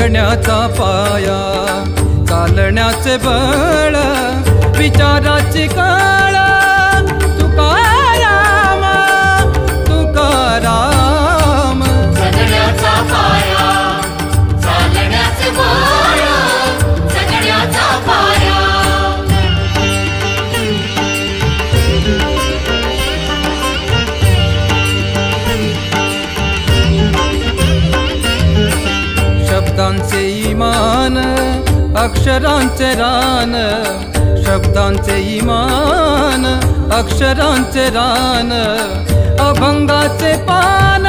जगण्याचा पाया, चालण्याचे बळ, विचाराची कळ, तुकाराम तुकाराम. जगण्याचा पाया, चालण्याचे बळ, जगण्याचा पाया. शब्दांचे इमान, अक्षरांचे रान, शब्दांचे इमान, अक्षरांचे रान, अभंगाचे पान.